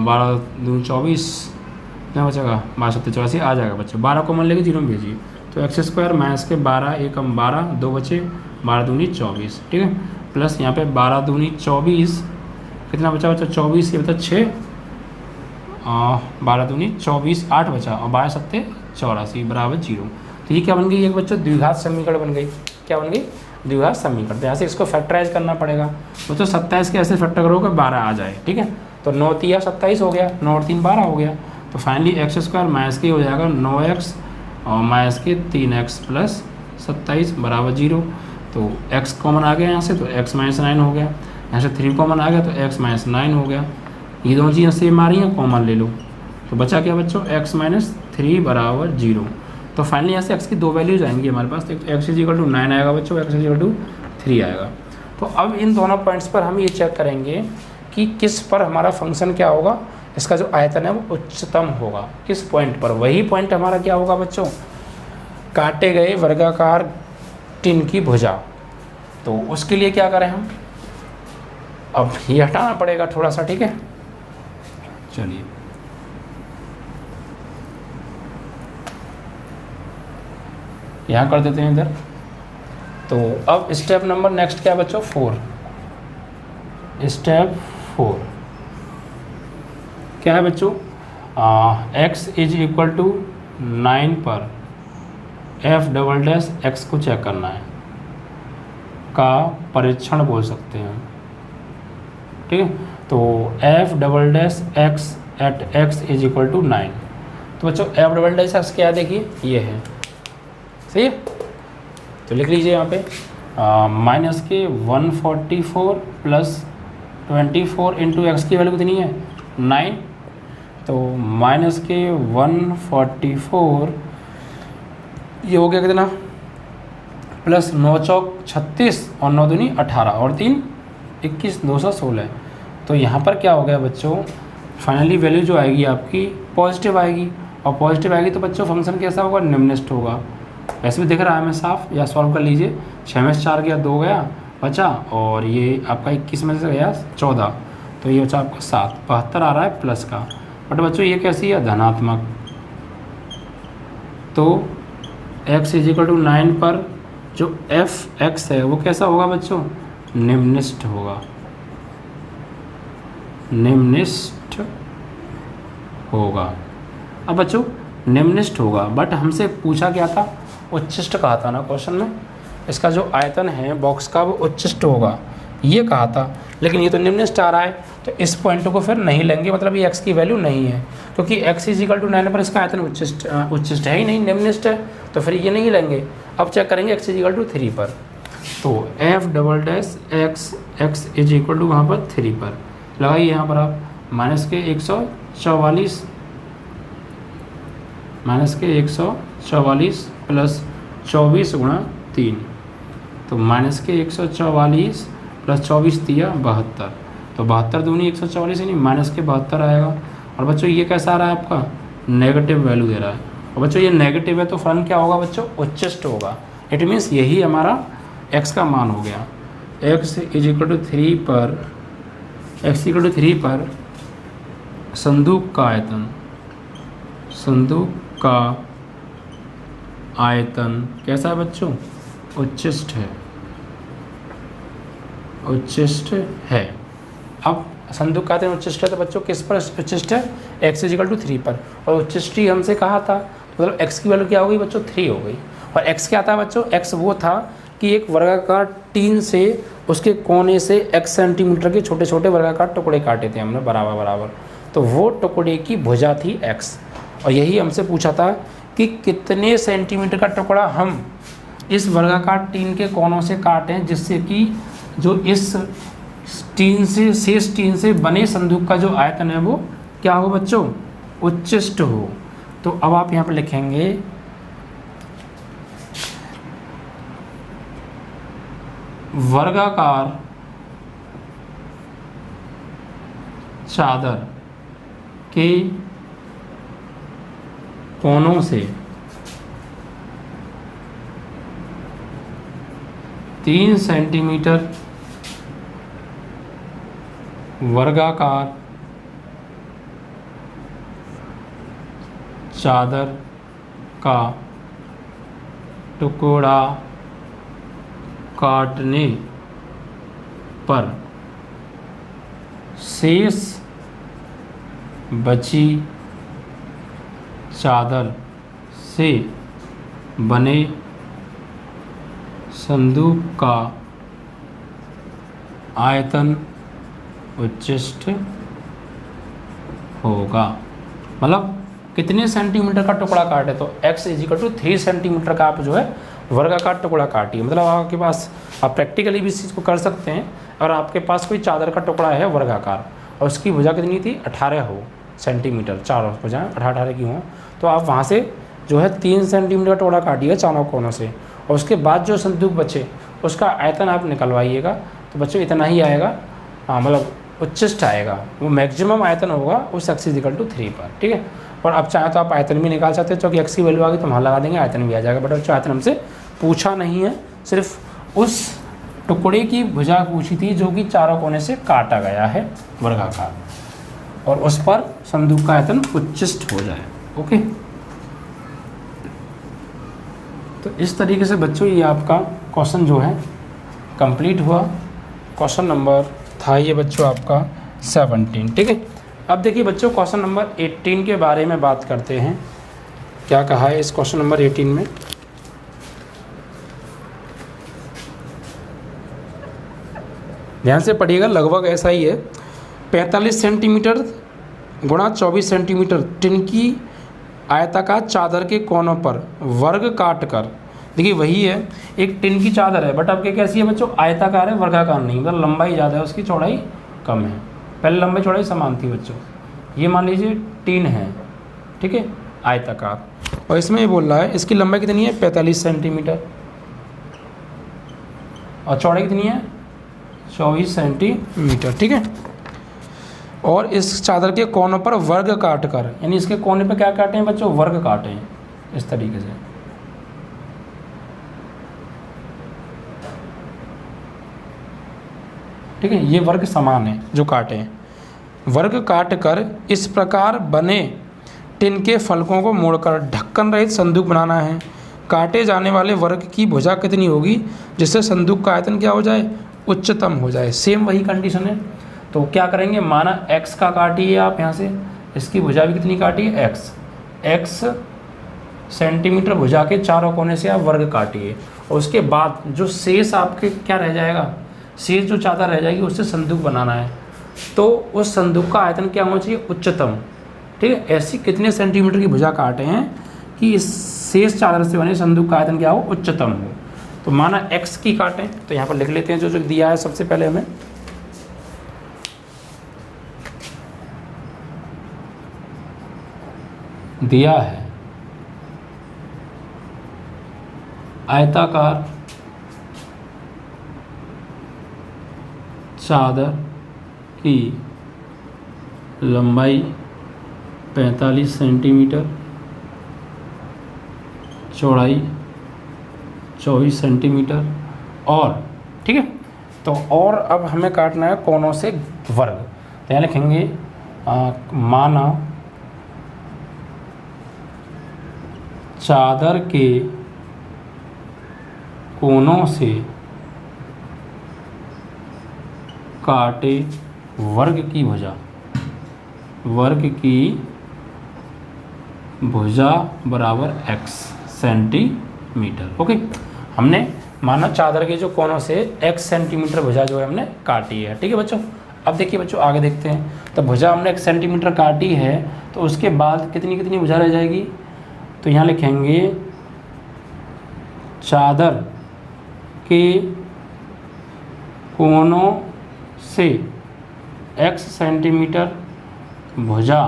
12 दूनी 24 कितना बचेगा, 12 7 84 आ जाएगा बच्चों, 12 कॉमन लेके 0 में भेजिए, तो एक्स स्क्वायर माइनस के 12 1 12 2 बचे 12 दूनी 24, ठीक है, प्लस यहाँ पे 12 दूनी 24 कितना बचा बच्चा 24, ये बता 6 12 दूनी 24 8 बचा और 12 7 84 बराबर 0। तो ये क्या बन गई, एक बच्चों द्विघात समीकरण बन गई, क्या बन गई द्विघात समीकरण। तो यहाँ से इसको फैक्टराइज करना पड़ेगा, बच्चों 27 के ऐसे फैक्टर करोगे 12 आ जाए, ठीक है। तो 9 3 27 हो गया, 9 और 3 12 हो गया, तो फाइनली एक्स स्क्वायर माइनस के हो जाएगा 9x और माइनस के 3x प्लस 27 बराबर 0। तो x कॉमन आ गया यहाँ से, तो x माइनस 9 हो गया, यहाँ से 3 कॉमन आ गया तो x माइनस 9 हो गया, ये दोनों चीज़ें सेम आ रही हैं, कॉमन ले लो, तो बचा क्या बच्चों x माइनस 3 बराबर 0। तो फाइनली यहाँ से x की 2 वैल्यूज आएंगी हमारे पास, तो x इज इक्वल टू 9 आएगा बच्चों, x इज इक्वल टू 3 आएगा। तो अब इन दोनों पॉइंट्स पर हम ये चेक करेंगे कि किस पर हमारा फंक्शन क्या होगा, इसका जो आयतन है वो उच्चतम होगा, किस पॉइंट पर, वही पॉइंट हमारा क्या होगा बच्चों, काटे गए वर्गाकार टिन की भुजा। तो उसके लिए क्या करें हम, अब ये हटाना पड़ेगा थोड़ा सा, ठीक है। चलिए यहाँ कर देते हैं इधर। तो अब स्टेप नंबर नेक्स्ट क्या है बच्चों, 4, स्टेप 4 क्या है बच्चों, x इज इक्वल टू 9 पर एफ डबल डैश एक्स को चेक करना है, का परीक्षण बोल सकते हैं, ठीक है। तो f double dash x at x is equal to 9, तो बच्चों एफ डबल डैश एक्स क्या है, देखिए ये है, सही है। तो लिख लीजिए यहाँ पे माइनस के 144 प्लस 24 इंटू एक्स की वैल्यू कितनी है 9, तो माइनस के 144 ये हो गया कितना प्लस 9 चौक 36 और 9 दूनी 18 और 3 21 216। तो यहाँ पर क्या हो गया बच्चों, फाइनली वैल्यू जो आएगी आपकी पॉजिटिव आएगी, और पॉजिटिव आएगी तो बच्चों फंक्शन कैसा होगा, निम्नलिखित होगा। ऐसे भी दिख रहा है हमें साफ, या सॉल्व कर लीजिए। 6 में से 4 गया 2 गया बचा, और ये आपका 21 में से गया 14, तो ये बचा आपका 7, 72 आ रहा है प्लस का। बट बच्चों ये कैसी है, धनात्मक। तो x = 9 पर जो एफ एक्स है वो कैसा होगा बच्चों, निम्नलिखित होगा, निम्नलिखित होगा। अब बच्चों निम्नलिखित होगा, बट हमसे पूछा क्या था, उच्चिष्ट कहा था ना क्वेश्चन में। इसका जो आयतन है बॉक्स का वो उच्चिष्ट होगा, ये कहा था, लेकिन ये तो निम्नलिखित आ रहा है, तो इस पॉइंट को फिर नहीं लेंगे, मतलब ये x की वैल्यू नहीं है, क्योंकि x = 9 पर इसका आयतन उच्चिष्ट है ही नहीं, निम्नलिखित है, तो फिर ये नहीं लेंगे। अब चेक करेंगे x = 3 पर, तो f double dash x x = वहाँ पर 3 पर लगाइए। यहाँ पर आप माइनस के 144 प्लस 24 गुणा 3, तो माइनस के 144 प्लस 24 दिया 72, तो 72 दूनी 144 ही नहीं, माइनस के 72 आएगा। और बच्चों ये कैसा आ रहा है आपका, नेगेटिव वैल्यू दे रहा है, और बच्चों ये नेगेटिव है तो फलन क्या होगा बच्चों, उच्चिष्ट होगा। इट मीन्स यही हमारा x का मान हो गया। x = 3 पर संदूक का आयतन कैसा है बच्चों, उच्चिष्ट है। अब संदूक का आयतन उच्चिष्ट है, तो बच्चों किस पर उच्चिष्ट है, x = 3 पर, और उच्चिष्ट ही हमसे कहा था, मतलब x की वैल्यू क्या हो गई बच्चों, 3 हो गई। और x क्या था बच्चों, x वो था कि एक वर्गाकार टीन से उसके कोने से x सेंटीमीटर के छोटे छोटे वर्गाकार टुकड़े काटे थे हमने बराबर, तो वो टुकड़े की भुजा थी x, और यही हमसे पूछा था कि कितने सेंटीमीटर का टुकड़ा हम इस वर्गाकार टीन के कोनों से काटें, जिससे कि जो इस शेष टीन से बने संदूक का जो आयतन है वो क्या हो बच्चों, उच्चिष्ट हो। तो अब आप यहाँ पर लिखेंगे वर्गाकार चादर के कोनों से 3 सेंटीमीटर वर्गाकार चादर का टुकड़ा काटने पर शेष बची चादर से बने संदूक का आयतन उच्चिष्ट होगा। मतलब कितने सेंटीमीटर का टुकड़ा काटे, तो x = 3 सेंटीमीटर का आप जो है वर्गाकार टुकड़ा काटिए। मतलब आपके पास, आप प्रैक्टिकली भी इस चीज़ को कर सकते हैं। अगर आपके पास कोई चादर का टुकड़ा है वर्गाकार और उसकी भुजा कितनी थी 18 हो सेंटीमीटर, चारों भुजा 18 की हो, तो आप वहाँ से जो है 3 सेंटीमीटर का टुकड़ा काटिएगा चारों कोनों से, और उसके बाद जो संदूक बचे उसका आयतन आप निकलवाइएगा। तो बच्चों इतना ही आएगा, मतलब उच्चिष्ट आएगा, वो मैक्सिमम आयतन होगा उस x = 3 पर, ठीक है। और अब चाहे तो आप आयतन भी निकाल सकते हो, क्योंकि x की वैल्यू आ गई तो वहाँ लगा देंगे, आयतन भी आ जाएगा। बट बच्चों आयतन हमसे पूछा नहीं है, सिर्फ उस टुकड़े की भुजा पूछी थी जो कि चारों कोने से काटा गया है वर्गाकार, और उस पर संदूक का आयतन उच्चिष्ट हो जाए। ओके, तो इस तरीके से बच्चों ये आपका क्वेश्चन जो है कंप्लीट हुआ। क्वेश्चन नंबर था ये बच्चों आपका 17, ठीक है। अब देखिए बच्चों क्वेश्चन नंबर 18 के बारे में बात करते हैं। क्या कहा है इस क्वेश्चन नंबर 18 में, ध्यान से पढ़िएगा, लगभग ऐसा ही है। 45 सेंटीमीटर गुणा 24 सेंटीमीटर टिन की आयताकार चादर के कोनों पर वर्ग काट कर, देखिए वही है, एक टिन की चादर है बट अब क्या कैसी है बच्चों, आयताकार है, वर्गाकार नहीं, मतलब लंबाई ज़्यादा है, उसकी चौड़ाई कम है। पहले लंबाई चौड़ाई समान थी बच्चों। ये मान लीजिए टिन है, ठीक है, आयताकार, और इसमें ये बोल रहा है इसकी लंबाई कितनी है 45 सेंटीमीटर और चौड़ाई कितनी है 24 सेंटीमीटर, ठीक है। और इस चादर के कोनों पर वर्ग काट कर, यानी इसके कोने पे क्या काटे हैं बच्चों, वर्ग काटे हैं इस तरीके से। ठीक है, ये वर्ग समान है जो काटे हैं। वर्ग काट कर इस प्रकार बने टिन के फलकों को मोड़कर ढक्कन रहित संदूक बनाना है। काटे जाने वाले वर्ग की भुजा कितनी होगी जिससे संदूक का आयतन क्या हो जाए, उच्चतम हो जाए। सेम वही कंडीशन है, तो क्या करेंगे, माना x का काटिए आप यहाँ से, इसकी भुजा भी कितनी काटिए x सेंटीमीटर भुजा के चारों कोने से आप वर्ग काटिए, और उसके बाद जो शेष आपके क्या रह जाएगा, शेष जो चादर रह जाएगी उससे संदूक बनाना है। तो उस संदूक का आयतन क्या होना चाहिए, उच्चतम। ठीक है, ऐसी कितने सेंटीमीटर की भुजा काटे हैं कि इस शेष चादर से बने संदूक का आयतन क्या हो, उच्चतम हो। तो माना x की काटें, तो यहाँ पर लिख लेते हैं जो जो दिया है सबसे पहले हमें। दिया है आयताकार चादर की लंबाई 45 सेंटीमीटर, चौड़ाई 24 सेंटीमीटर, और ठीक है, तो और अब हमें काटना है कोनों से वर्ग। तो यहाँ लिखेंगे माना चादर के कोनों से काटे वर्ग की भुजा, वर्ग की भुजा बराबर x सेंटीमीटर। ओके, हमने माना चादर के जो कोनों से x सेंटीमीटर भुजा जो है हमने काटी है। ठीक है बच्चों, अब देखिए बच्चों आगे देखते हैं। तो भुजा हमने x सेंटीमीटर काटी है, तो उसके बाद कितनी कितनी भुजा रह जाएगी, तो यहाँ लिखेंगे चादर के कोनों से x सेंटीमीटर भुजा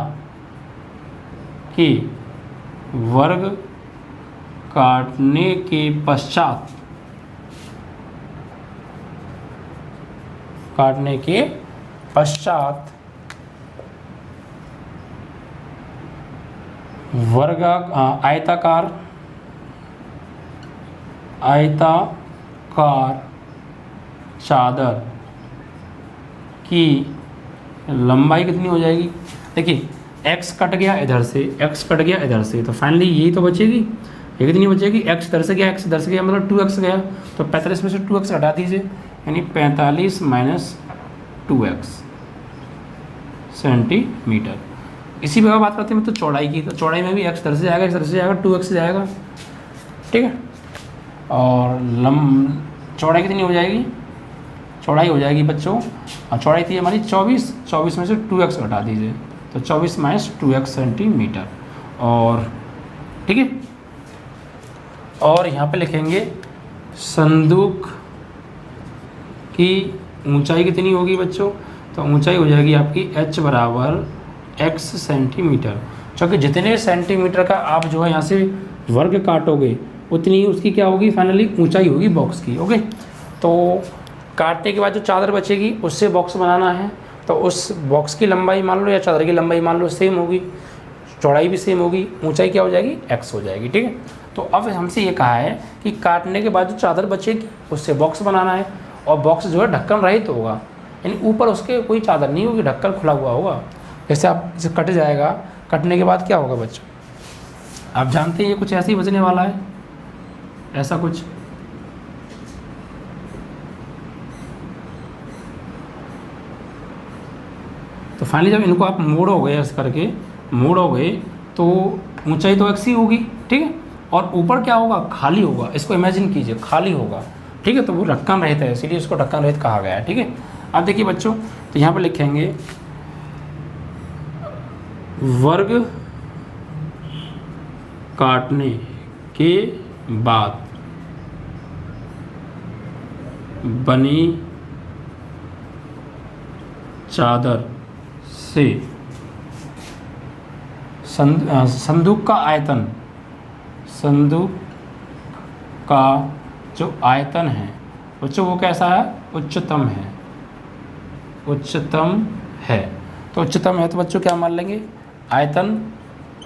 की वर्ग काटने के पश्चात, वर्ग आयताकार चादर की लंबाई कितनी हो जाएगी। देखिए x कट गया इधर से, x कट गया इधर से, तो फाइनली यही तो बचेगी। ये कितनी बचेगी, x इधर से गया, x इधर से गया, मतलब 2x गया, तो 45 में से 2x हटा दीजिए, यानी 45 माइनस 2x सेंटीमीटर। इसी प्रकार बात करते हैं तो चौड़ाई की, तो चौड़ाई में भी x इधर से जाएगा, इधर से जाएगा, 2x जाएगा। ठीक है, और चौड़ाई कितनी हो जाएगी, चौड़ाई हो जाएगी बच्चों, चौड़ाई थी हमारी 24 में से 2x हटा दीजिए, तो 24 माइनस 2x सेंटीमीटर। और ठीक है, और यहाँ पे लिखेंगे संदूक की ऊंचाई कितनी होगी बच्चों, तो ऊंचाई हो जाएगी आपकी h बराबर x सेंटीमीटर, क्योंकि जितने सेंटीमीटर का आप जो है यहाँ से वर्ग काटोगे उतनी ही उसकी क्या होगी, फाइनली ऊंचाई होगी बॉक्स की। ओके, तो काटने के बाद जो चादर बचेगी उससे बॉक्स बनाना है, तो उस बॉक्स की लंबाई मान लो या चादर की लंबाई मान लो सेम होगी, चौड़ाई भी सेम होगी, ऊंचाई क्या हो जाएगी, x हो जाएगी। ठीक है, तो अब हमसे ये कहा है कि काटने के बाद जो चादर बचेगी उससे बॉक्स बनाना है, और बॉक्स जो है ढक्कन रहित होगा, यानी ऊपर उसके कोई चादर नहीं होगी, ढक्कन खुला हुआ होगा। जैसे आप इसे कट जाएगा, कटने के बाद क्या होगा बच्चों, आप जानते हैं ये कुछ ऐसे ही बचने वाला है, ऐसा कुछ। तो फाइनली जब इनको आप मोड़ोगे, ऐसे करके मोड़ोगे, तो ऊंचाई तो x ही होगी। ठीक है, और ऊपर क्या होगा, खाली होगा, इसको इमेजिन कीजिए खाली होगा। ठीक है, तो वो ढक्कन रहित है, इसीलिए इसको ढक्कन रहित कहा गया है। ठीक है, अब देखिए बच्चों, तो यहाँ पर लिखेंगे वर्ग काटने के बाद बनी चादर से संदूक का आयतन, संदूक का जो आयतन है बच्चों वो कैसा है, उच्चतम है, उच्चतम है। तो उच्चतम है तो बच्चों क्या मान लेंगे, आयतन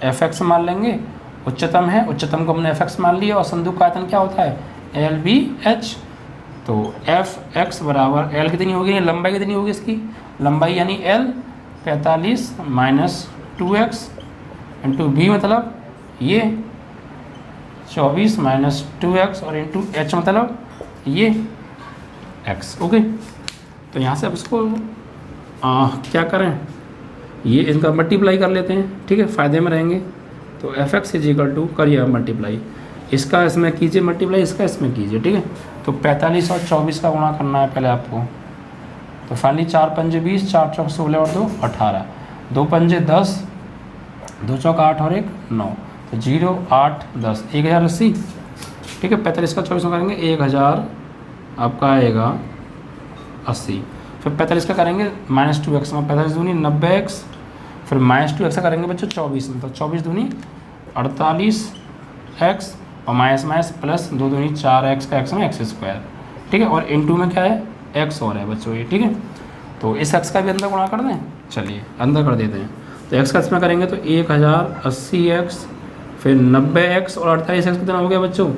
fx मान लेंगे, उच्चतम है, उच्चतम को हमने fx मान लिया, और संदूक का आयतन क्या होता है, LBH। तो fx बराबर l कितनी होगी, लंबाई कितनी होगी इसकी, लंबाई यानी l 45 minus 2x into b मतलब ये 24 माइनस 2x और इंटू h मतलब ये x। ओके, तो यहाँ से अब इसको क्या करें, ये इनका मल्टीप्लाई कर लेते हैं, ठीक है, फ़ायदे में रहेंगे। तो fx इज इक्वल टू करिए मल्टीप्लाई, इसका इसमें कीजिए मल्टीप्लाई, इसका इसमें कीजिए, ठीक है। तो 45 और 24 का गुणा करना है पहले आपको। तो फाइनली 4 पंजे 20, 4 चौक 16 और 2 18, 2 पंजे 10, 2 चौक 8 और 1 9, तो 0 8 10 1080, ठीक है। 45 का 24 में करेंगे 1000 आपका आएगा 80, फिर 45 का करेंगे -2x में, 45 दूनी 90x, फिर -2x का करेंगे बच्चों 24 में, तो 24 दूनी 48x और माइनस माइनस प्लस 2 दूनी 4x का x में x², ठीक है। और इनटू में क्या है, x और है बच्चों ये, ठीक है। तो इस x का भी अंदर गुणा कर दें, चलिए अंदर कर देते हैं। तो x का इसमें करेंगे तो 1080x, फिर 90x और 48x कितना हो गया बच्चों,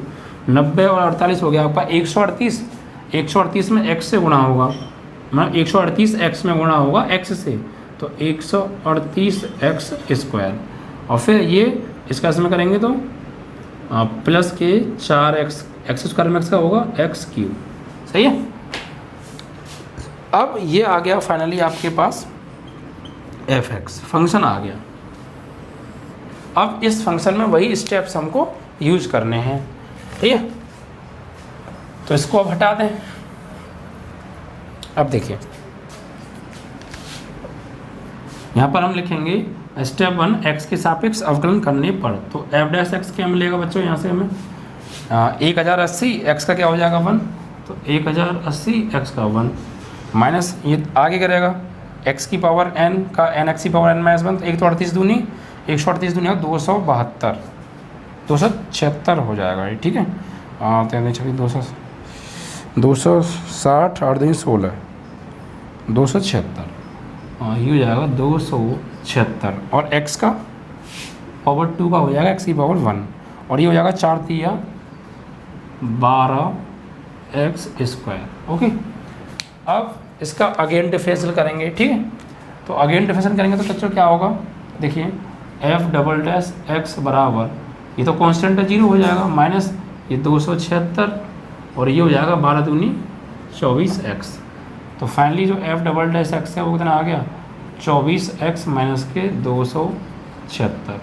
90 और 48 हो गया आपका 138, 138 में x से गुणा होगा, मतलब 138 x में गुणा होगा x से, तो 138x², और फिर ये इसका इसमें करेंगे तो प्लस के 4x, x² में x का होगा x³, सही है। अब ये आ गया फाइनली आपके पास fx फंक्शन आ गया। अब इस फंक्शन में वही स्टेप्स हमको यूज करने हैं, ठीक है। तो इसको अब हटा दें। अब देखिए यहाँ पर हम लिखेंगे स्टेप 1 x के सापेक्ष अवकलन करने पर, तो f' क्या मिलेगा बच्चों, यहाँ से हमें 1080 x का क्या हो जाएगा 1, तो 1080 x का 1 माइनस ये आगे करेगा x की पावर n का nx की पावर n माइनस 1, तो 138 दूनी 138 दूनी 272 276 हो जाएगा ये, ठीक है। 260 8 दूनी 16 276, ये हो जाएगा 276, और x का पावर 2 का हो जाएगा x की पावर 1, और ये हो जाएगा 4 तिया 12x²। ओके, अब इसका अगेन डिफरेंशियल करेंगे, ठीक है। तो अगेन डिफरेंशियल करेंगे तो बच्चों क्या होगा, देखिए f'(x) बराबर, ये तो कांस्टेंट है 0 हो जाएगा, माइनस ये 276 और ये हो जाएगा 12 दूनी 24x। तो फाइनली जो f'(x) है वो कितना आ गया 24x माइनस के 276,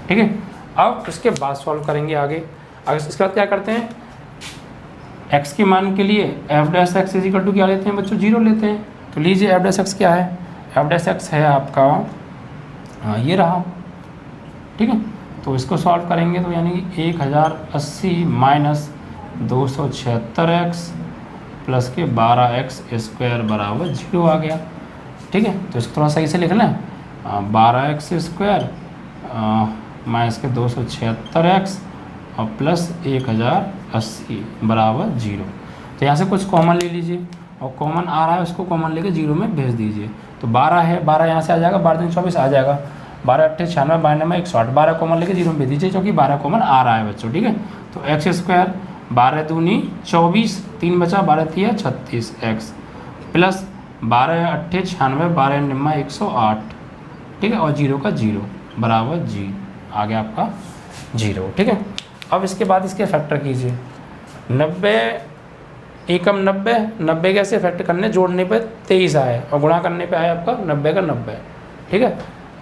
ठीक है। अब इसके बाद सॉल्व करेंगे आगे। इसके बाद क्या करते हैं, x के मान के लिए f'(x) इज इक्वल टू क्या लेते हैं बच्चों, 0 लेते हैं। तो लीजिए f'(x) क्या है, f'(x) है आपका ये रहा, ठीक है। तो इसको सॉल्व करेंगे तो यानी 1080 माइनस 276x प्लस के 12x² बराबर 0 आ गया, ठीक है। तो इसको थोड़ा सही से लिख लें, 12x² माइनस के 276x और प्लस 1080 बराबर 0। तो यहाँ से कुछ कॉमन ले लीजिए, और कॉमन आ रहा है उसको कॉमन लेके 0 में भेज दीजिए। तो 12 है, 12 यहाँ से आ जाएगा, 12 24 आ जाएगा, 12 8 96 92 में 108, 12 कॉमन लेके 0 में भेज दीजिए, क्योंकि 12 कॉमन आ रहा है बच्चों, ठीक है। तो x² 12 दूनी 24, 3 बचा, 12 तिया 36x प्लस 12 8 96, 12 निम्मा 108, ठीक है, और 0 का 0 बराबर जी आ गया आपका 0, ठीक है। अब इसके बाद इसके फैक्टर कीजिए, 90 एकम 90, 90 कैसे फैक्टर करने, जोड़ने पे 23 आए और गुणा करने पे आया आपका 90 का 90, ठीक है।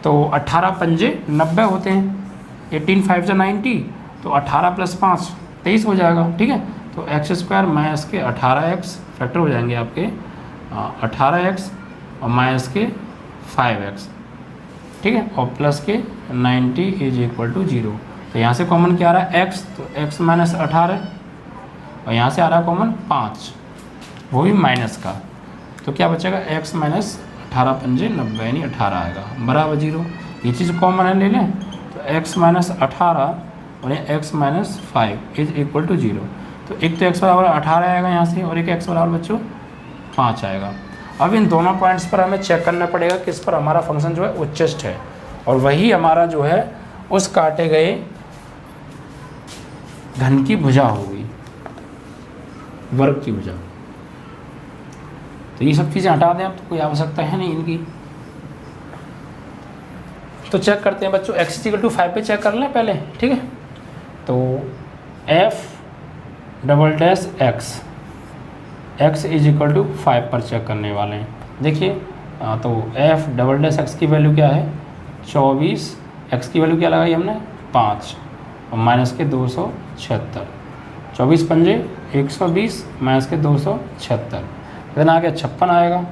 तो 18 पंजे 90 होते हैं, 18 5 जा 90, तो 18 प्लस 5 23 हो जाएगा, ठीक है। तो x² माइनस के 18x फैक्टर हो जाएंगे आपके 18x और माइनस के 5x, ठीक है, और प्लस के 90 इज इक्वल टू 0। तो यहाँ से कॉमन क्या आ रहा है x, तो x माइनस 18 और यहाँ से आ रहा है कॉमन 5, वो भी माइनस का। तो क्या बचेगा x माइनस 18 पंजे 90 यानी 18 आएगा बराबर 0। ये चीज़ कॉमन है ले लें तो x माइनस 18 और ये x minus 5 is equal to 0। तो एक तो x बराबर 18 आएगा यहाँ से और एक x बराबर बच्चों 5 आएगा। अब इन दोनों पॉइंट्स पर हमें चेक करना पड़ेगा किस पर हमारा फंक्शन जो है उच्चष्ट है, और वही हमारा जो है उस काटे गए घन की भुजा होगी, वर्ग की भुजा। तो ये सब चीज़ें हटा दें, अब तो कोई आवश्यकता है नहीं इनकी। तो चेक करते हैं बच्चों, x = 5 पे चेक कर लें पहले, ठीक है। तो f"x x = 5 पर चेक करने वाले हैं। देखिए तो f"x की वैल्यू क्या है 24, x की वैल्यू क्या लगाई हमने 5 और माइनस के 276, 24 पंजे 120 माइनस के 276, इतना आ गया 56 आएगा,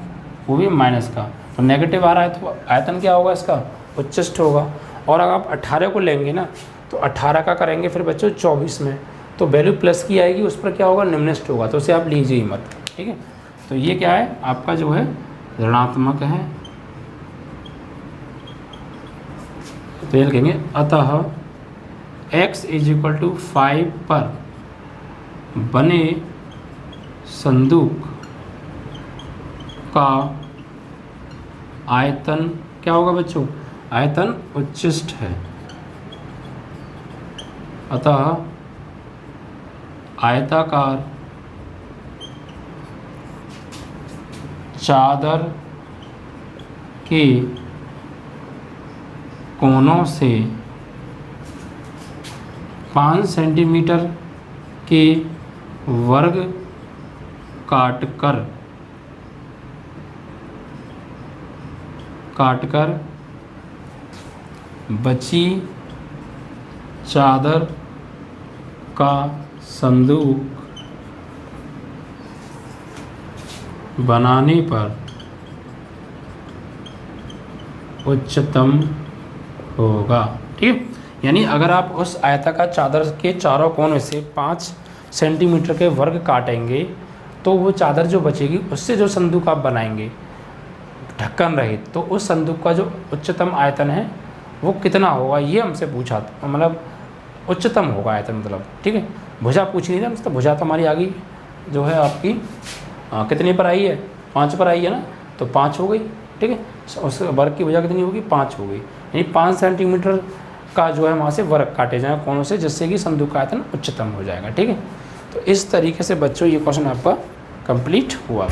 वो भी माइनस का। तो नेगेटिव आ रहा है तो आयतन क्या होगा इसका उच्चष्ट होगा। और अगर आप 18 को लेंगे ना तो 18 का करेंगे फिर बच्चों 24 में, तो वैल्यू प्लस की आएगी, उस पर क्या होगा निम्नष्ट होगा, तो उसे आप लीजिए ही मत, ठीक है। तो ये क्या है आपका जो है ऋणात्मक है। तो ये लिखेंगे अतः x = 5 पर बने संदूक का आयतन क्या होगा बच्चों, आयतन उच्चिष्ट है। अतः आयताकार चादर के कोनों से 5 सेंटीमीटर के वर्ग काटकर बची चादर का संदूक बनाने पर उच्चतम होगा, ठीक है। यानी अगर आप उस आयताकार चादर के चारों कोनों से 5 सेंटीमीटर के वर्ग काटेंगे तो वो चादर जो बचेगी उससे जो संदूक आप बनाएंगे ढक्कन रहित, तो उस संदूक का जो उच्चतम आयतन है वो कितना होगा ये हमसे पूछा, मतलब उच्चतम होगा आयतन मतलब, ठीक है। भुजा पूछ नहीं था हमसे, तो भुजा तो हमारी आगे जो है आपकी कितने पर आई है 5 पर आई है ना, तो 5 हो गई, ठीक है। उस वर्ग की भुजा कितनी होगी 5 हो गई, यानी 5 सेंटीमीटर का जो है वहाँ से वर्ग काटे जाएँ कोनों से, जिससे कि संदूक का आयतन उच्चतम हो जाएगा, ठीक है। तो इस तरीके से बच्चों ये क्वेश्चन आपका कंप्लीट हुआ।